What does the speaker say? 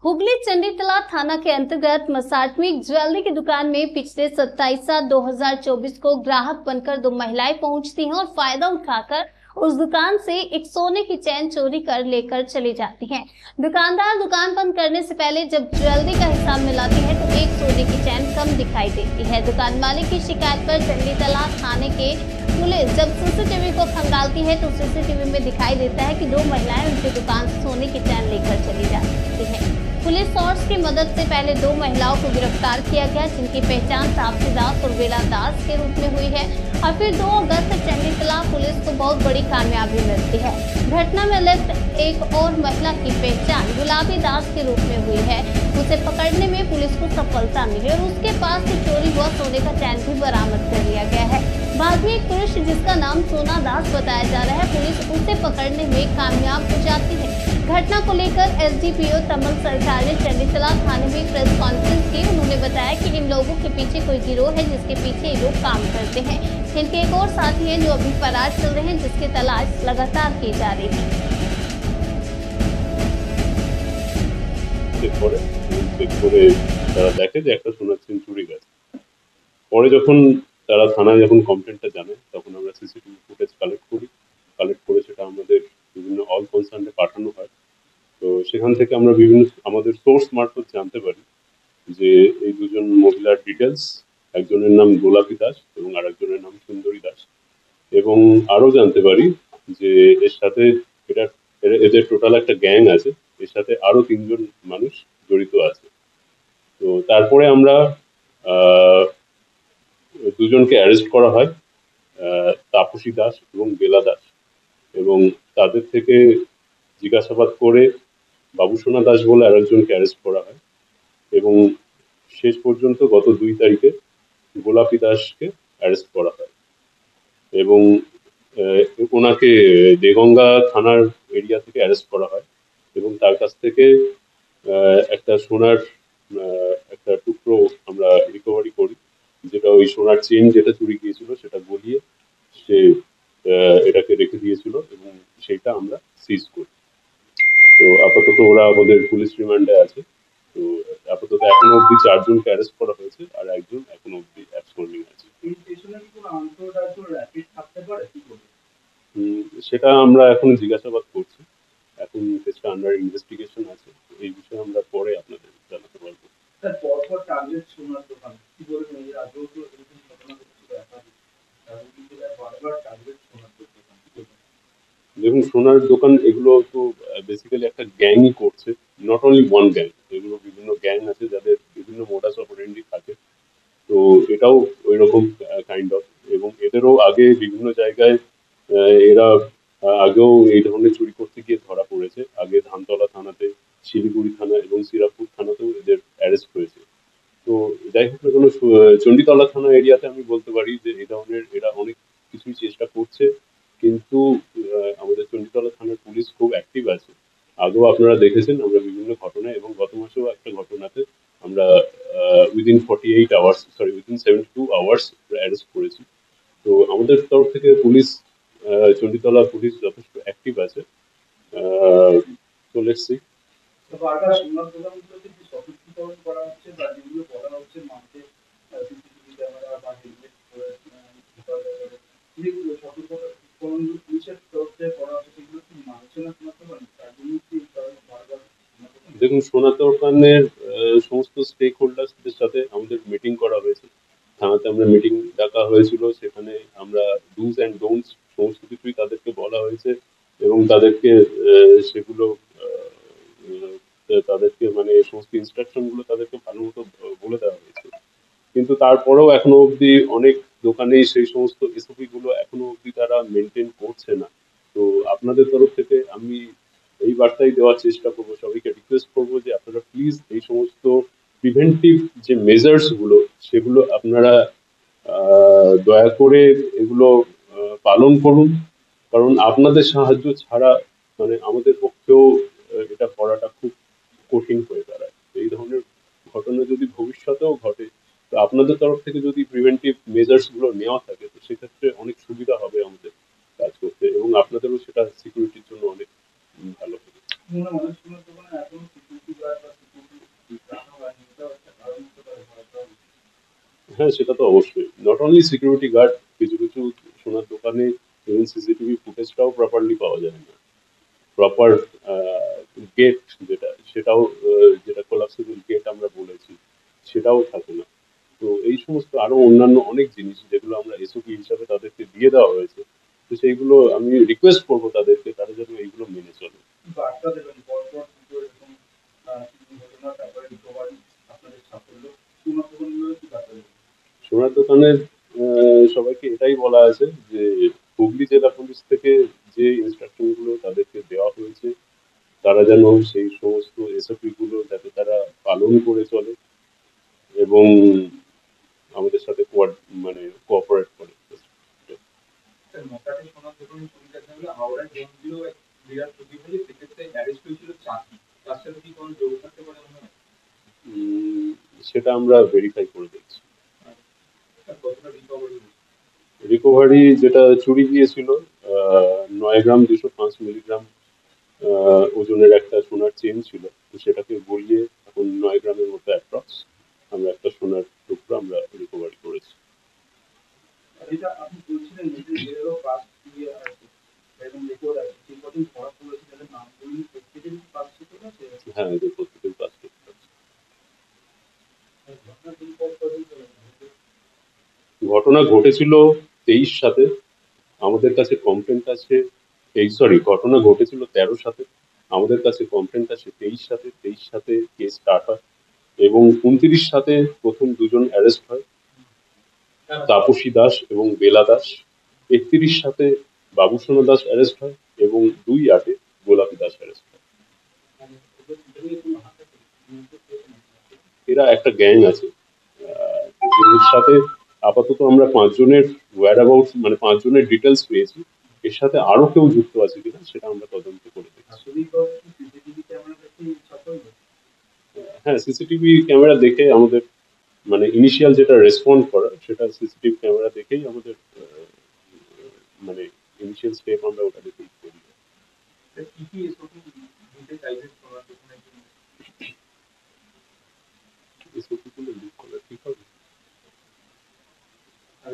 हुगली चंडीतला थाना के अंतर्गत मसाटमिक ज्वेलरी की दुकान में पिछले 27/7/2024 को ग्राहक बनकर दो महिलाएं पहुंचती हैं और फायदा उठाकर उस दुकान से एक सोने की चैन चोरी कर लेकर चली जाती हैं। दुकानदार दुकान बंद करने से पहले जब ज्वेलरी का हिसाब मिलाती है तो एक सोने की चैन कम दिखाई देती है। दुकान मालिक की शिकायत पर चंडीतला थाने के पुलिस जब सीसीटीवी को खंगालती है तो सीसीटीवी में दिखाई देता है कि दो महिलाएं उनकी दुकान से सोने की चैन लेकर चली जाती है। पुलिस फोर्स की मदद से पहले दो महिलाओं को गिरफ्तार किया गया, जिनकी पहचान तापसी दास और बेला दास के रूप में हुई है। और फिर 2 अगस्त चंडीतला पुलिस को बहुत बड़ी कामयाबी मिलती है। घटना में लिप्त एक और महिला की पहचान गुलाबी दास के रूप में हुई है। उसे पकड़ने में पुलिस को सफलता मिली और उसके पास से चोरी हुआ सोने का चैन भी बरामद कर लिया गया है। बाद में एक पुरुष जिसका नाम सोना दास बताया जा रहा है, पुलिस उसे पकड़ने में कामयाब हो जाती है। घटना को लेकर एसडीपीओ तमल सरकार ने चंडीतला थाने में प्रेस कॉन्फ्रेंस की। उन्होंने बताया कि इन लोगों के पीछे कोई गिरोह है जिसके पीछे ये लोग काम करते हैं। इनके एक और साथी हैं जो अभी फरार चल रहे हैं, जिसकी तलाश लगातार की जा रही है। দেখে যে একটা সোনার চেন চুরি গেছে। পরে যখন তারা থানায় যখন কমপ্লেনটা জানায় তখন আমরা সিসিটিভি ফুটেজ কালেক্ট করে সেটা আমাদের বিভিন্ন অল কনসার্নে পাঠানো হয়। তো সেখান থেকে আমরা বিভিন্ন আমাদের সোর্স মারফত জানতে পারি যে এই দুজন মহিলার ডিটেলস, একজনের নাম গোলাপী দাস এবং আরেকজনের নাম সুন্দরী দাস। এবং আরো জানতে পারি যে এর সাথে এদের টোটাল একটা গ্যাং আছে, এর সাথে আরো 3জন মানুষ জড়িত আছে। তো তারপরে আমরা দুজনকে অ্যারেস্ট করা হয়, তাপসী দাস এবং বেলা দাস, এবং তাদের থেকে জিজ্ঞাসাবাদ করে বাবুসোনা দাস বলে আরেকজনকে অ্যারেস্ট করা হয় এবং শেষ পর্যন্ত গত 2 তারিখে গোলাপী দাসকে অ্যারেস্ট করা হয় এবং ওনাকে দেগঙ্গা থানার এরিয়া থেকে অ্যারেস্ট করা হয় এবং তার কাছ থেকে একটা সোনার একটা টুকরো আমরা রিকভারি করি, যেটা ওই সোনার চেন যেটা চুরি গিয়েছিল সেটা গলিয়ে সে এটাকে রেখে দিয়েছিল এবং সেটা আমরা সিজ করি। তো আপাতত ওরা আমাদের পুলিশ রিমান্ডে আছে। তো আপাতত এখনো অব্দি 4 জনকে অ্যারেস্ট করা হয়েছে আর একজন এখনো অব্দি অ্যাবসকন্ডিং আছে। সেটা আমরা এখন জিজ্ঞাসাবাদ করছি, এখন কেসটা আন্ডার ইনভেস্টিগেশন আছে। এই বিষয়ে আমরা পরে আপনাদের জানাতে পারবো। দেখুন, সোনার দোকান এগুলো তো বেসিক্যালি একটা গ্যাংই করছে, নট অনলি ওয়ান গ্যাং, এগুলো বিভিন্ন গ্যাং আছে যাদের বিভিন্ন মোডাস অপারেন্ডি থাকে। তো এটাও ওই রকম কাইন্ড অফ, এবং এদেরও আগে বিভিন্ন জায়গায় এরা আগেও এই ধরনের চুরি করতে গিয়ে ধরা পড়েছে। আগে ধানতলা থানাতে, শিলিগুড়ি থানা এবং শ্রীরামপুর থানাতেও এদের অ্যারেস্ট হয়েছে। তো যাই হোক না কেন, চণ্ডীতলা থানা এরিয়াতে আমি বলতে পারি যে এই ধরনের এরা অনেক কিছুই চেষ্টা করছে, কিন্তু আমাদের চণ্ডীতলা থানার পুলিশ খুব অ্যাক্টিভ আছে। আগেও আপনারা দেখেছেন আমরা বিভিন্ন ঘটনায়, এবং গত মাসেও একটা ঘটনাতে আমরা উইদিন 72 আওয়ার্স অ্যারেস্ট করেছি। তো আমাদের তরফ থেকে পুলিশ, চণ্ডীতলা পুলিশ যথেষ্ট অ্যাক্টিভ আছে। তো লেটস সি। দেখুন, সোনার দোকানের সমস্ত স্টেক হোল্ডার্সদের সাথে আমাদের মিটিং করা হয়েছে। থানাতে আমরা মিটিং ডাকা হয়েছিল, সেখানে আমরা ডুজ অ্যান্ড ডোন্টস সমস্ত কিছুই তাদেরকে বলা হয়েছে এবং তাদেরকে সেগুলো তাদেরকে মানে সমস্ত ইনস্ট্রাকশন গুলো তাদেরকে ভালো মতো বলে দেওয়া হয়েছে। কিন্তু তারপরেও এখনো অব্দি অনেক দোকানেই সেই সমস্ত এসওপি গুলো এখনো অব্দি তারা মেনটেন করছে না। তো আপনাদের তরফ থেকে আমি এই বার্তাই দেওয়ার চেষ্টা করবো, সবাইকে রিকোয়েস্ট করবো যে আপনারা প্লিজ এই সমস্ত প্রিভেন্টিভ যে মেজার্স গুলো সেগুলো আপনারা দয়া করে এগুলো পালন করুন, কারণ আপনাদের সাহায্য ছাড়া মানে আমাদের পক্ষেও এটা করাটা খুব কঠিন হয়ে দাঁড়ায়। এই ধরনের ঘটনা যদি ভবিষ্যতেও ঘটে, তো আপনাদের তরফ থেকে যদি প্রিভেন্টিভ মেজার্স গুলো নেওয়া থাকে তো সেক্ষেত্রে অনেক সুবিধা হবে আমাদের কাজ করতে, এবং আপনাদেরও সেটা সিকিউরিটির জন্য অনেক ভালো হবে। হ্যাঁ, সেটা তো অবশ্যই। নট অনলি সিকিউরিটি গার্ড, কিছু কিছু সোনার দোকানে ইভেন সিসিটিভি ফুটেজটাও প্রপারলি পাওয়া যায় না। প্রপার গেট যেটা, সেটাও যেটা কোলাপসিবল গেট আমরা বলেছি, সেটাও থাকে না। তো এই সমস্ত আরো অন্যান্য অনেক জিনিস যেগুলো আমরা এসওপি হিসাবে তাদেরকে দিয়ে দেওয়া হয়েছে, তো সেইগুলো আমি রিকোয়েস্ট করবো তাদেরকে, তারা যেন এইগুলো মেনে চলে। বার্তা দেবেন পরপর দুটো এরকম ঘটনা, তারপরে রিকভারি, আপনাদের সাফল্য, শুধুমাত্র কি বার্তা দেবেন? সোনার দোকানের সবাইকে এটাই বলা আছে যে হুগলি জেলা পুলিশ থেকে যে ইনস্ট্রাকশন গুলো তাদেরকে দেওয়া হয়েছে, তারা যেন সেই সমস্ত এসওপি গুলো যাতে তারা পালন করে চলে এবং আমাদের সাথে মানে কোঅপারেট করে। স্যার, মকাটে শোনার যখন শুনতে থাকলে হাওড়ায় জঙ্গিও এক বিরাট ছবি বলে সেক্ষেত্রে অ্যারেস্ট হয়েছিল চাকরি, তার সাথে কি কোনো যোগ থাকতে পারে মনে হয়? উম, সেটা আমরা ভেরিফাই করে দেখছি। স্যার, কতটা রিকভারি? রিকভারি যেটা চুরি গিয়েছিল 9 গ্রাম 205 মিলিগ্রাম ওজনের একটা সোনার চেন ছিল, তো সেটাকে গলিয়ে এখন 9 গ্রামের মতো অ্যাপ্রক্স আমরা একটা সোনার টুকরো আমরা রিকভারি করেছি। যেটা আপনি বলছিলেন যে যেগুলো পাস দিয়ে আছে এরকম রেকর্ড আছে, সেই কদিন ধরা পড়েছে তাদের নামগুলি প্রত্যেকের পাস ছিল আছে? হ্যাঁ, এদের প্রত্যেকের কাজ করতে হবে। ঘটনার দিন পর কদিন ঘটনা ঘটেছিল 23 সাথে, আমাদের কাছে কমপ্লেন্ট আছে। এই সরি, ঘটনা ঘটেছিল 13 সাথে, আমাদের কাছে কমপ্লেন্ট আছে 23 সাথে। 23 সাথে কেস স্টার্ট হয় এবং 29 সাথে প্রথম দুজন অ্যারেস্ট হয়, তাপসী দাস এবং বেলা দাস। 31 সাথে বাবুসোনা দাস অ্যারেস্ট হয় এবং 2-8 গোলাপী দাস অ্যারেস্ট হয়। এরা একটা গ্যাং আছে, এর সাথে আপাতত আমরা 5 জনের ওয়্যার অ্যাবাউট মানে 5 জনের ডিটেলস পেয়েছি। এর সাথে আরো কেউ যুক্ত আছে কিনা সেটা আমরা তদন্ত করে দেখছি। আসলেই সিসিটিভি ক্যামেরা দেখে সাফল্য? হ্যাঁ, সিসিটিভি ক্যামেরা দেখে আমাদের মানে ইনিশিয়াল যেটা রেসপন্ড করা, সেটা সিসিটিভি ক্যামেরা দেখেই আমাদের মানে ইনিশিয়াল স্টেপ আমরা ওটা দেখেই করি। কি কি এসওপি দিতে চাইবেন শোনার দোকানের জন্য? এসব কিছু লিক করা ঠিক হবে। আর